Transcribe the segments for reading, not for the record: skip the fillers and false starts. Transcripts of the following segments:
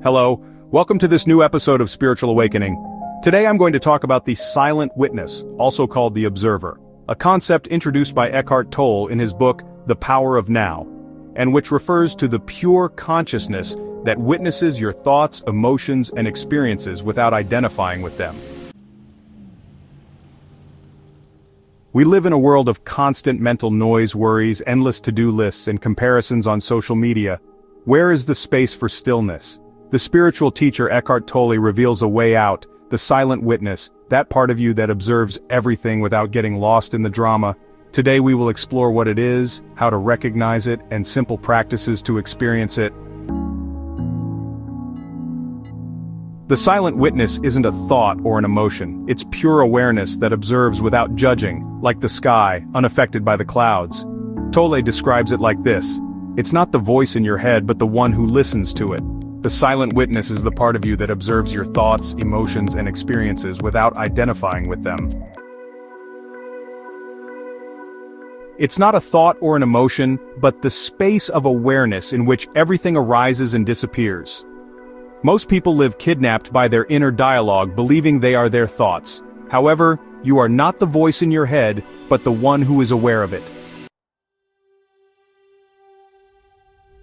Hello, welcome to this new episode of Spiritual Awakening. Today I'm going to talk about the silent witness, also called the observer, a concept introduced by Eckhart Tolle in his book, The Power of Now, and which refers to the pure consciousness that witnesses your thoughts, emotions, and experiences without identifying with them. We live in a world of constant mental noise, worries, endless to-do lists, and comparisons on social media. Where is the space for stillness? The spiritual teacher Eckhart Tolle reveals a way out, the silent witness, that part of you that observes everything without getting lost in the drama. Today we will explore what it is, how to recognize it, and simple practices to experience it. The silent witness isn't a thought or an emotion, it's pure awareness that observes without judging, like the sky, unaffected by the clouds. Tolle describes it like this: it's not the voice in your head but the one who listens to it. The silent witness is the part of you that observes your thoughts, emotions, and experiences without identifying with them. It's not a thought or an emotion, but the space of awareness in which everything arises and disappears. Most people live kidnapped by their inner dialogue, believing they are their thoughts. However, you are not the voice in your head, but the one who is aware of it.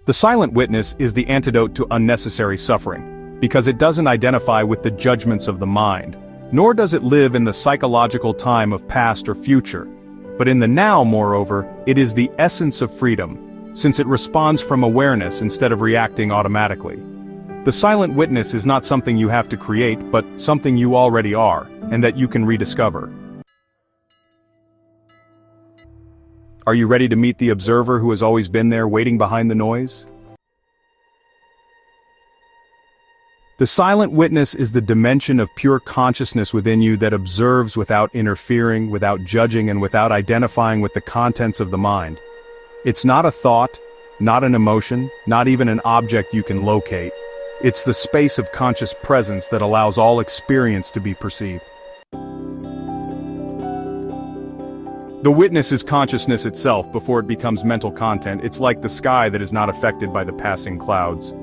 The silent witness is the antidote to unnecessary suffering, because it doesn't identify with the judgments of the mind, nor does it live in the psychological time of past or future. But in the now, moreover, it is the essence of freedom, since it responds from awareness instead of reacting automatically. The silent witness is not something you have to create, but something you already are, and that you can rediscover. Are you ready to meet the observer who has always been there, waiting behind the noise? The silent witness is the dimension of pure consciousness within you that observes without interfering, without judging, and without identifying with the contents of the mind. It's not a thought, not an emotion, not even an object you can locate. It's the space of conscious presence that allows all experience to be perceived. The witness is consciousness itself before it becomes mental content. It's like the sky that is not affected by the passing clouds.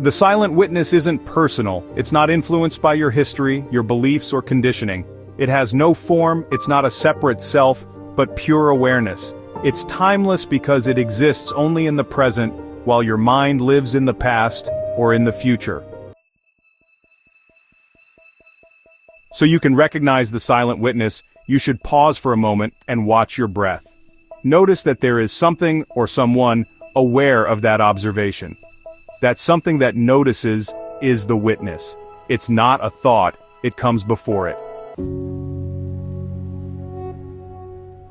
The silent witness isn't personal. It's not influenced by your history, your beliefs, or conditioning. It has no form, it's not a separate self, but pure awareness. It's timeless because it exists only in the present, while your mind lives in the past or in the future. So you can recognize the silent witness, you should pause for a moment and watch your breath. Notice that there is something or someone aware of that observation. That something that notices is the witness. It's not a thought, it comes before it.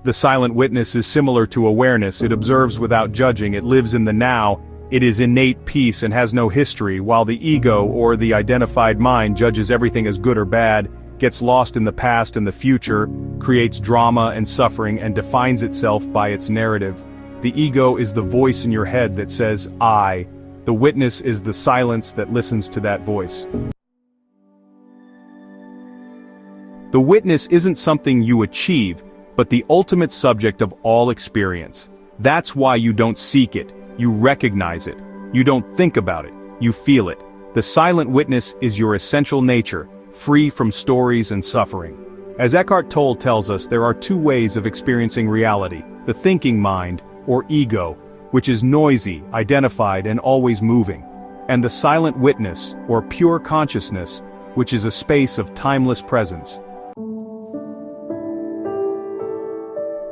The silent witness is similar to awareness. It observes without judging, it lives in the now, it is innate peace and has no history, while the ego or the identified mind judges everything as good or bad, gets lost in the past and the future, creates drama and suffering, and defines itself by its narrative. The ego is the voice in your head that says, I. The witness is the silence that listens to that voice. The witness isn't something you achieve, but the ultimate subject of all experience. That's why you don't seek it, you recognize it. You don't think about it, you feel it. The silent witness is your essential nature, free from stories and suffering. As Eckhart Tolle tells us, there are two ways of experiencing reality: the thinking mind, or ego, which is noisy, identified, and always moving, and the silent witness, or pure consciousness, which is a space of timeless presence.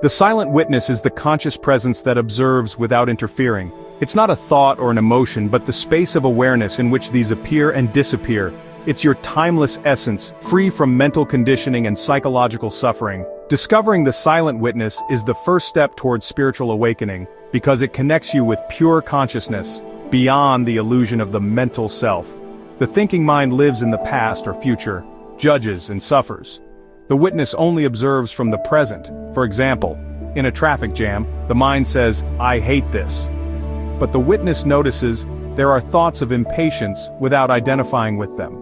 The silent witness is the conscious presence that observes without interfering. It's not a thought or an emotion, but the space of awareness in which these appear and disappear. It's your timeless essence, free from mental conditioning and psychological suffering. Discovering the silent witness is the first step towards spiritual awakening, because it connects you with pure consciousness, beyond the illusion of the mental self. The thinking mind lives in the past or future, judges and suffers. The witness only observes from the present. For example, in a traffic jam, the mind says, I hate this. But the witness notices there are thoughts of impatience without identifying with them.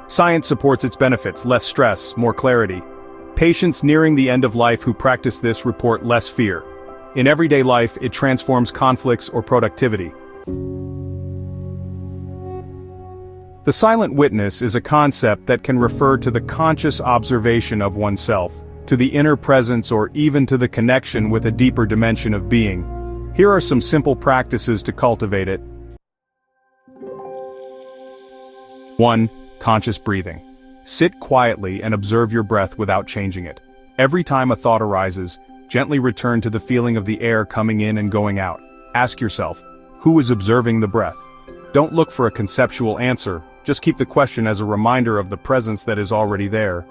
Science supports its benefits: less stress, more clarity. Patients nearing the end of life who practice this report less fear. In everyday life, it transforms conflicts or productivity. The silent witness is a concept that can refer to the conscious observation of oneself, to the inner presence or even to the connection with a deeper dimension of being. Here are some simple practices to cultivate it. 1. Conscious breathing. Sit quietly and observe your breath without changing it. Every time a thought arises, gently return to the feeling of the air coming in and going out. Ask yourself, who is observing the breath? Don't look for a conceptual answer, just keep the question as a reminder of the presence that is already there.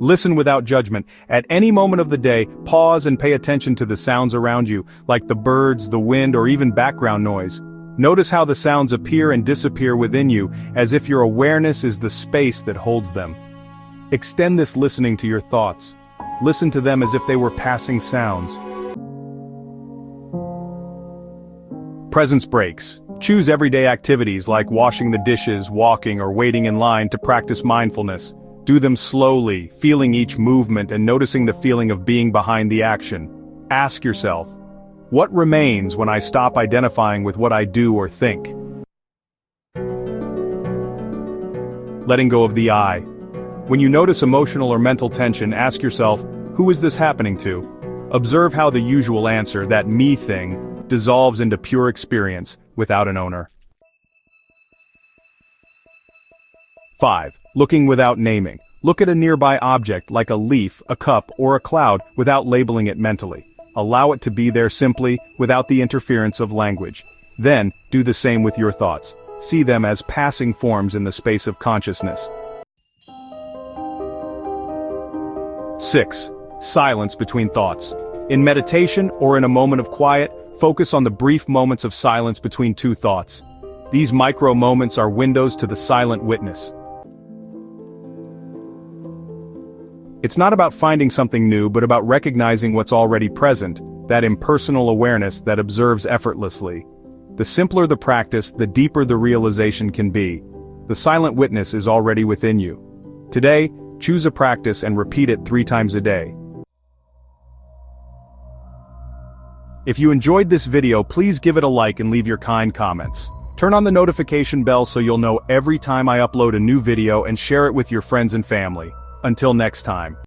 Listen without judgment. At any moment of the day, pause and pay attention to the sounds around you, like the birds, the wind, or even background noise. Notice how the sounds appear and disappear within you, as if your awareness is the space that holds them. Extend this listening to your thoughts. Listen to them as if they were passing sounds. Presence breaks. Choose everyday activities like washing the dishes, walking, or waiting in line to practice mindfulness. Do them slowly, feeling each movement and noticing the feeling of being behind the action. Ask yourself, what remains when I stop identifying with what I do or think? Letting go of the I. When you notice emotional or mental tension, ask yourself, who is this happening to? Observe how the usual answer, that me thing, dissolves into pure experience without an owner. 5. Looking without naming. Look at a nearby object like a leaf, a cup, or a cloud without labeling it mentally. Allow it to be there simply, without the interference of language. Then, do the same with your thoughts. See them as passing forms in the space of consciousness. 6. Silence between thoughts. In meditation or in a moment of quiet, focus on the brief moments of silence between two thoughts. These micro moments are windows to the silent witness. It's not about finding something new, but about recognizing what's already present, that impersonal awareness that observes effortlessly. The simpler the practice, the deeper the realization can be. The silent witness is already within you. Today, choose a practice and repeat it 3 times a day. If you enjoyed this video, please give it a like and leave your kind comments. Turn on the notification bell so you'll know every time I upload a new video and share it with your friends and family. Until next time.